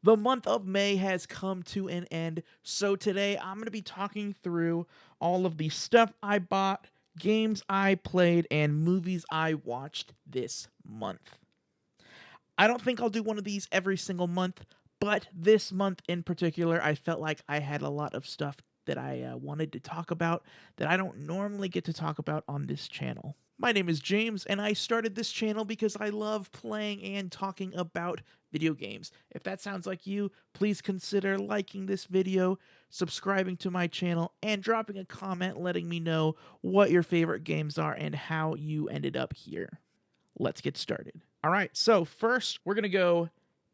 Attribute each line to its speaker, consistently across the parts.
Speaker 1: The month of May has come to an end, so today I'm going to be talking through all of the stuff I bought, games I played, and movies I watched this month. I don't think I'll do one of these every single month, but this month in particular, I felt like I had a lot of stuff that I wanted to talk about that I don't normally get to talk about on this channel. My name is James, and I started this channel because I love playing and talking about video games. If that sounds like you, please consider liking this video, subscribing to my channel, and dropping a comment letting me know what your favorite games are and how you ended up here. Let's get started. All right, so first we're going to go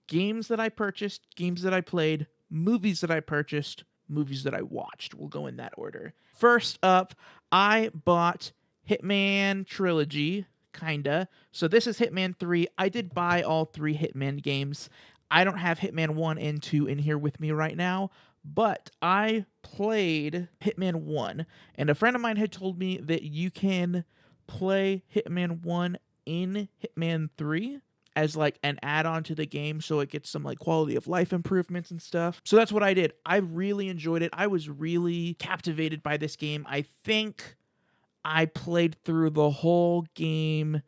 Speaker 1: games that I purchased, games that I played, movies that I purchased, movies that I watched. We'll go in that order. First up, I bought Hitman Trilogy, kinda. So this is Hitman 3. I did buy all 3 Hitman games. I don't have Hitman 1 and 2 in here with me right now, but I played Hitman 1, and a friend of mine had told me that you can play Hitman 1 in Hitman 3 as like an add-on to the game, so it gets some like quality of life improvements and stuff. So that's what I did. I really enjoyed it. I was really captivated by this game. I think I played through the whole game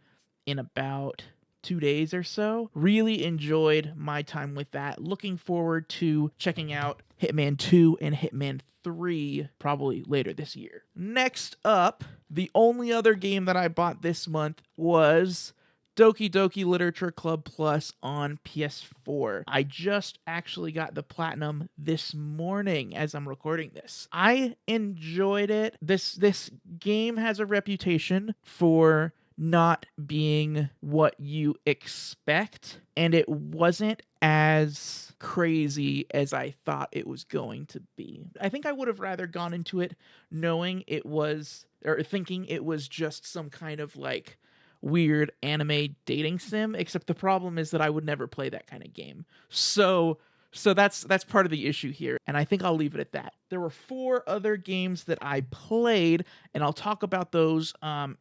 Speaker 1: in about 2 days or so. Really enjoyed my time with that. Looking forward to checking out Hitman 2 and Hitman 3 probably later this year. Next up, the only other game that I bought this month was Doki Doki Literature Club Plus on PS4. I just actually got the platinum this morning as I'm recording this. I enjoyed it. This game has a reputation for not being what you expect, and it wasn't as crazy as I thought it was going to be. I think I would have rather gone into it knowing it was, or thinking it was just some kind of like weird anime dating sim, except the problem is that I would never play that kind of game. So that's part of the issue here, and I think I'll leave it at that. There were 4 other games that I played, and I'll talk about those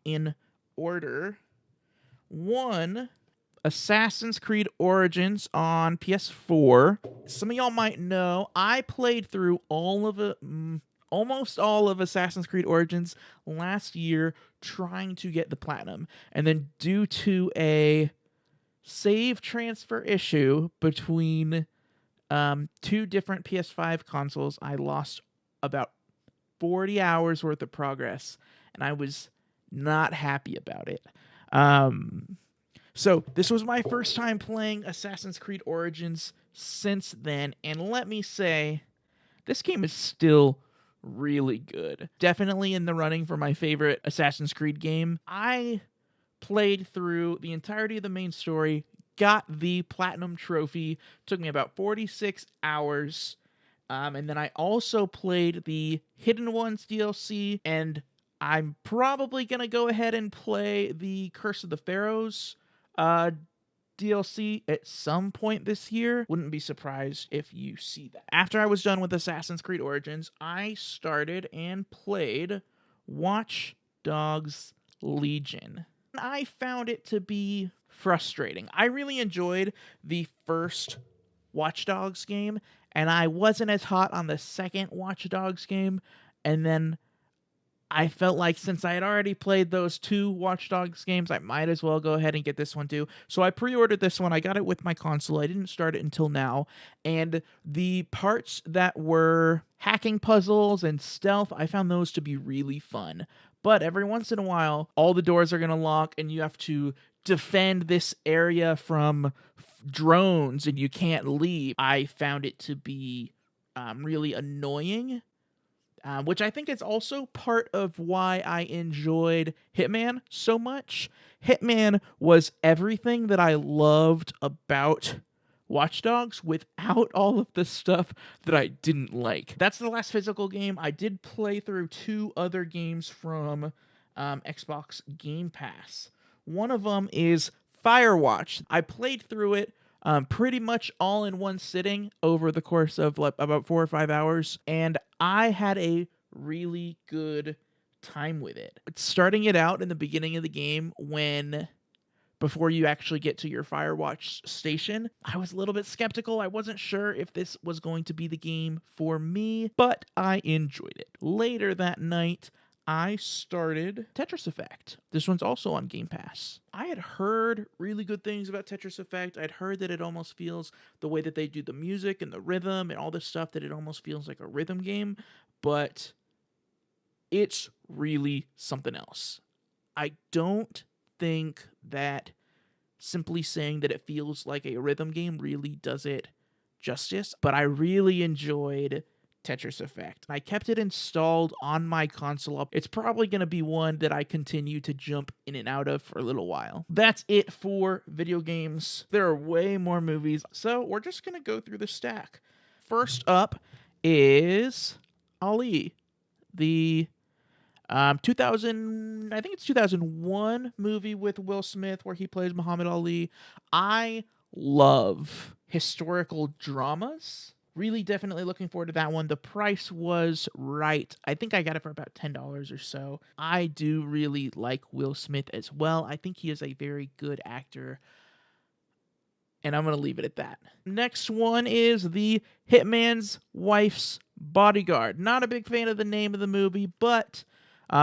Speaker 1: in order. 1, Assassin's Creed Origins on PS4. Some of y'all might know I played through all of it, almost all of Assassin's Creed Origins last year trying to get the platinum. And then due to a save transfer issue between 2 different PS5 consoles, I lost about 40 hours worth of progress, and I was not happy about it. So this was my first time playing Assassin's Creed Origins since then, and let me say, this game is still really good. Definitely in the running for my favorite Assassin's Creed game. I played through the entirety of the main story, got the platinum trophy, took me about 46 hours, and then I also played the Hidden Ones DLC, and I'm probably going to go ahead and play the Curse of the Pharaohs DLC at some point this year. Wouldn't be surprised if you see that. After I was done with Assassin's Creed Origins, I started and played Watch Dogs Legion. I found it to be frustrating. I really enjoyed the first Watch Dogs game, and I wasn't as hot on the second Watch Dogs game, and then I felt like since I had already played those 2 Watch Dogs games, I might as well go ahead and get this one too. So I pre-ordered this one. I got it with my console. I didn't start it until now. And the parts that were hacking puzzles and stealth, I found those to be really fun. But every once in a while, all the doors are going to lock and you have to defend this area from drones and you can't leave. I found it to be really annoying. Which I think is also part of why I enjoyed Hitman so much. Hitman was everything that I loved about Watch Dogs without all of the stuff that I didn't like. That's the last physical game. I did play through 2 other games from Xbox Game Pass. One of them is Firewatch. I played through it pretty much all in one sitting over the course of about 4 or 5 hours, and I had a really good time with it. Starting it out in the beginning of the game when before you actually get to your Firewatch station. I was a little bit skeptical. I wasn't sure if this was going to be the game for me, but I enjoyed it. Later that night, I started Tetris Effect. This one's also on Game Pass. I had heard really good things about Tetris Effect. I'd heard that it almost feels the way that they do the music and the rhythm and all this stuff, that it almost feels like a rhythm game, but it's really something else. I don't think that simply saying that it feels like a rhythm game really does it justice, but I really enjoyed Tetris Effect. I kept it installed on my console. It's probably going to be one that I continue to jump in and out of for a little while. That's it for video games. There are way more movies, so we're just going to go through the stack. First up is Ali, the 2001 movie with Will Smith where he plays Muhammad Ali. I love historical dramas. Really definitely looking forward to that one. The price was right. I think I got it for about $10 or so. I do really like Will Smith as well. I think he is a very good actor. And I'm going to leave it at that. Next one is the Hitman's Wife's Bodyguard. Not a big fan of the name of the movie, but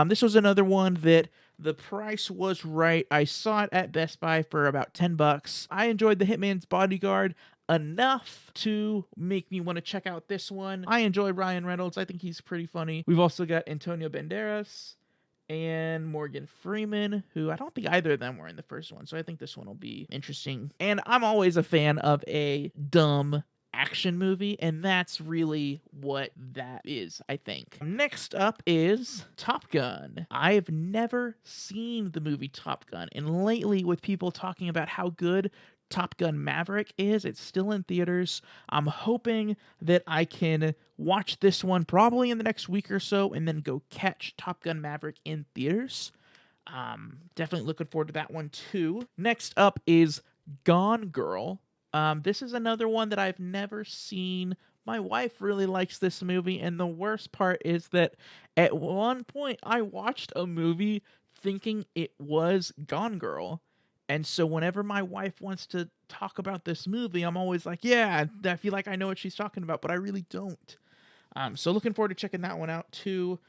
Speaker 1: this was another one that the price was right. I saw it at Best Buy for about $10. I enjoyed the Hitman's Bodyguard enough to make me want to check out this one. I enjoy Ryan Reynolds. I think he's pretty funny. We've also got Antonio Banderas and Morgan Freeman, who I don't think either of them were in the first one, so I think this one will be interesting. And I'm always a fan of a dumb action movie, and that's really what that is, I think. Next up is Top Gun. I've never seen the movie Top Gun, and lately with people talking about how good Top Gun Maverick is, it's still in theaters. I'm hoping that I can watch this one probably in the next week or so and then go catch Top Gun Maverick in theaters. Definitely looking forward to that one too. Next up is Gone Girl. This is another one that I've never seen. My wife really likes this movie, and the worst part is that at one point I watched a movie thinking it was Gone Girl. And so whenever my wife wants to talk about this movie, I'm always like, yeah, I feel like I know what she's talking about, but I really don't. So looking forward to checking that one out too.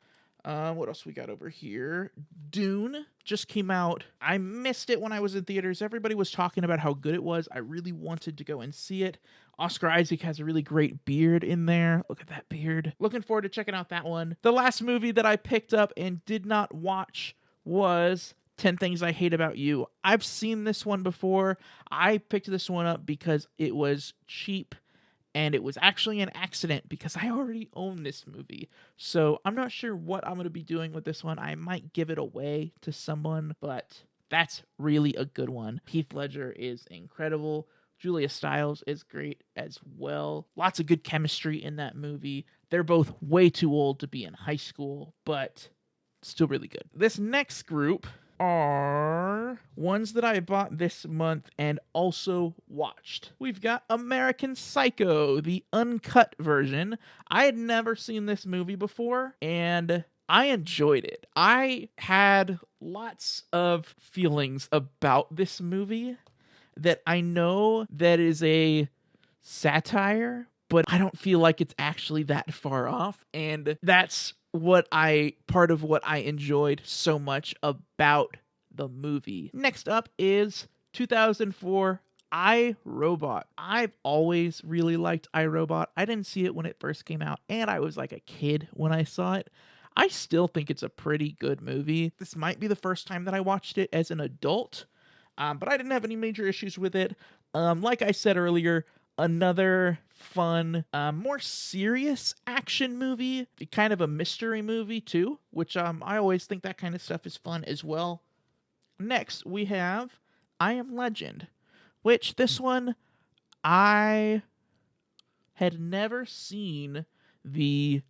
Speaker 1: What else we got over here? Dune just came out. I missed it when I was in theaters. Everybody was talking about how good it was. I really wanted to go and see it. Oscar Isaac has a really great beard in there. Look at that beard. Looking forward to checking out that one. The last movie that I picked up and did not watch was 10 Things I Hate About You. I've seen this one before. I picked this one up because it was cheap, and it was actually an accident because I already own this movie. So I'm not sure what I'm going to be doing with this one. I might give it away to someone, but that's really a good one. Heath Ledger is incredible. Julia Stiles is great as well. Lots of good chemistry in that movie. They're both way too old to be in high school, but still really good. This next group are ones that I bought this month and also watched. We've got American Psycho, the uncut version. I had never seen this movie before, and I enjoyed it. I had lots of feelings about this movie that I know that is a satire, but I don't feel like it's actually that far off, and that's part of what I enjoyed so much about the movie. Next up is 2004 iRobot. I've always really liked iRobot. I didn't see it when it first came out, and I was like a kid when I saw it. I still think it's a pretty good movie. This might be the first time that I watched it as an adult, but I didn't have any major issues with it. Like I said earlier, another fun, more serious action movie, kind of a mystery movie too, which I always think that kind of stuff is fun as well. Next, we have I Am Legend, which this one I had never seen the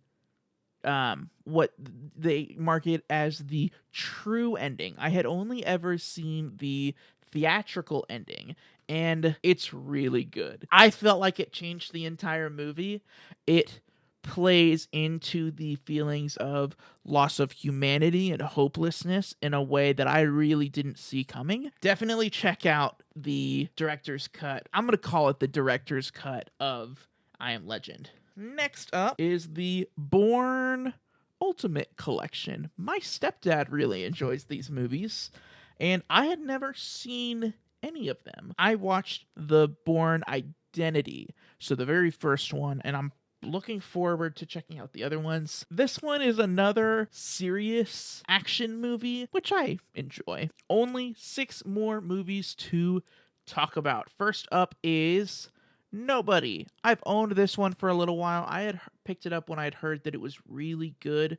Speaker 1: what they market as the true ending. I had only ever seen the theatrical ending, and it's really good. I felt like it changed the entire movie. It plays into the feelings of loss of humanity and hopelessness in a way that I really didn't see coming. Definitely check out the director's cut. I'm going to call it the director's cut of I Am Legend. Next up is the Bourne Ultimate Collection. My stepdad really enjoys these movies, and I had never seen any of them. I watched the Bourne Identity, so the very first one, and I'm looking forward to checking out the other ones. This one is another serious action movie, which I enjoy. Only 6 more movies to talk about. First up is Nobody. I've owned this one for a little while. I had picked it up when I'd heard that it was really good.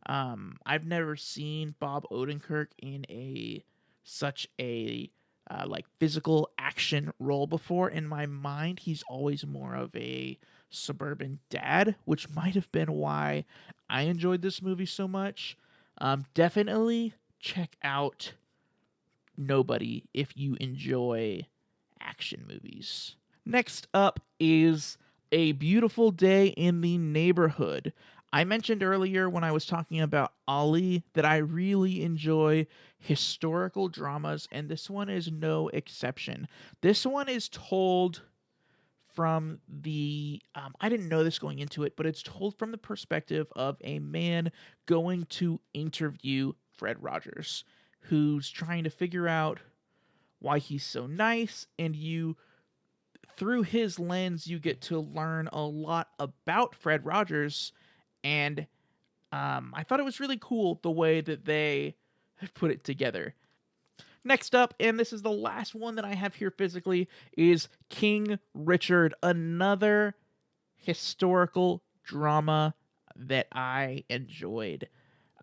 Speaker 1: I've never seen Bob Odenkirk in such a like physical action role before. In my mind, he's always more of a suburban dad, which might have been why I enjoyed this movie so much. Definitely check out Nobody if you enjoy action movies. Next up is A Beautiful Day in the Neighborhood. I mentioned earlier when I was talking about Ali that I really enjoy historical dramas, and this one is no exception. This one is told from the, I didn't know this going into it, but it's told from the perspective of a man going to interview Fred Rogers, who's trying to figure out why he's so nice, and through his lens, you get to learn a lot about Fred Rogers, and I thought it was really cool the way that they put it together. Next up, and this is the last one that I have here physically, is King Richard, another historical drama that I enjoyed.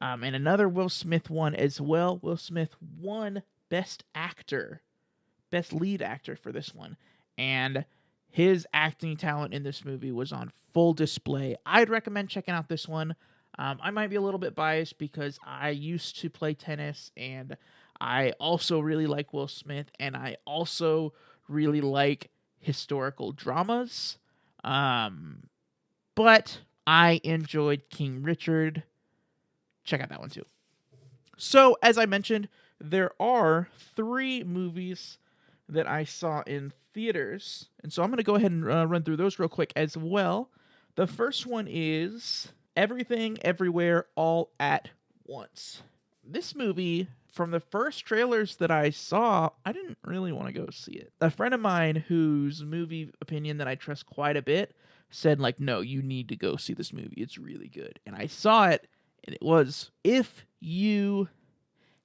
Speaker 1: And another Will Smith one as well. Will Smith won Best Lead Actor for this one. And his acting talent in this movie was on full display. I'd recommend checking out this one. I might be a little bit biased because I used to play tennis, and I also really like Will Smith, and I also really like historical dramas. But I enjoyed King Richard. Check out that one too. So, as I mentioned, there are 3 movies that I saw in theaters, and so I'm going to go ahead and run through those real quick as well. The first one is Everything Everywhere All at Once. This movie, from the first trailers that I saw, I didn't really want to go see it. A friend of mine whose movie opinion that I trust quite a bit said, like, no, you need to go see this movie. It's really good. And I saw it, and it was, if you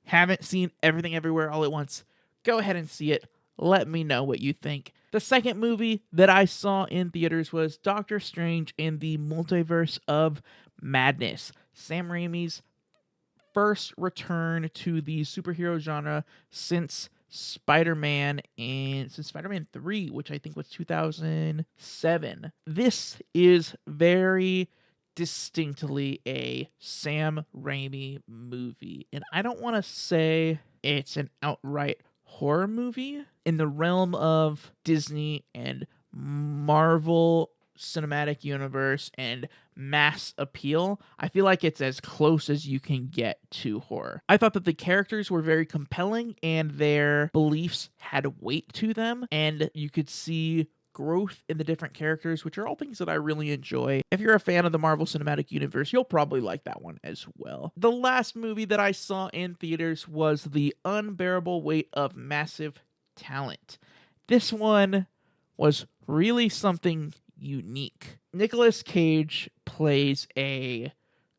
Speaker 1: haven't seen Everything Everywhere All at Once, go ahead and see it. Let me know what you think. The second movie that I saw in theaters was Doctor Strange in the Multiverse of Madness. Sam Raimi's first return to the superhero genre since Spider-Man 3, which I think was 2007. This is very distinctly a Sam Raimi movie, and I don't want to say it's an outright horror movie. In the realm of Disney and Marvel Cinematic Universe and mass appeal, I feel like it's as close as you can get to horror. I thought that the characters were very compelling and their beliefs had weight to them, and you could see growth in the different characters, which are all things that I really enjoy. If you're a fan of the Marvel Cinematic Universe, you'll probably like that one as well. The last movie that I saw in theaters was The Unbearable Weight of Massive Talent. This one was really something unique. Nicolas Cage plays a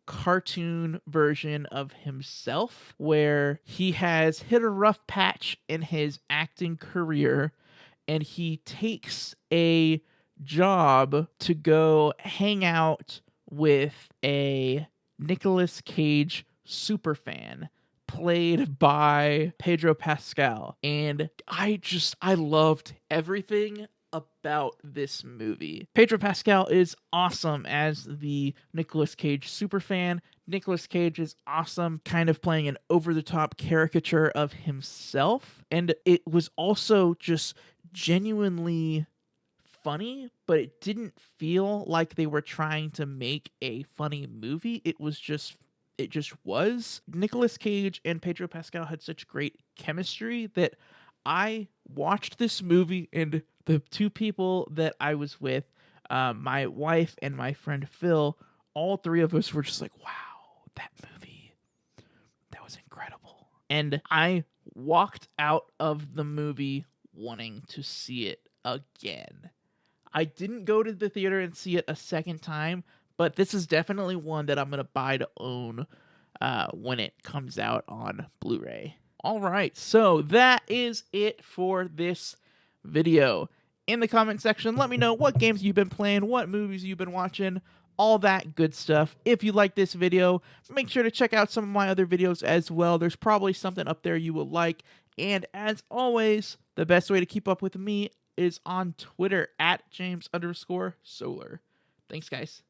Speaker 1: cartoon version of himself where he has hit a rough patch in his acting career, and he takes a job to go hang out with a Nicolas Cage superfan played by Pedro Pascal. And I loved everything about this movie. Pedro Pascal is awesome as the Nicolas Cage superfan. Nicolas Cage is awesome kind of playing an over-the-top caricature of himself. And it was also just genuinely funny, but it didn't feel like they were trying to make a funny movie. It just was. Nicolas Cage and Pedro Pascal had such great chemistry that I watched this movie, and the two people that I was with, my wife and my friend Phil, all three of us were just like, wow, that movie, that was incredible. And I walked out of the movie wanting to see it again. I didn't go to the theater and see it a second time, but this is definitely one that I'm going to buy to own when it comes out on Blu-ray. All right, so that is it for this video. In the comment section, let me know what games you've been playing, what movies you've been watching, all that good stuff. If you like this video, make sure to check out some of my other videos as well. There's probably something up there you will like. And as always, the best way to keep up with me is on Twitter at James_Solar. Thanks, guys.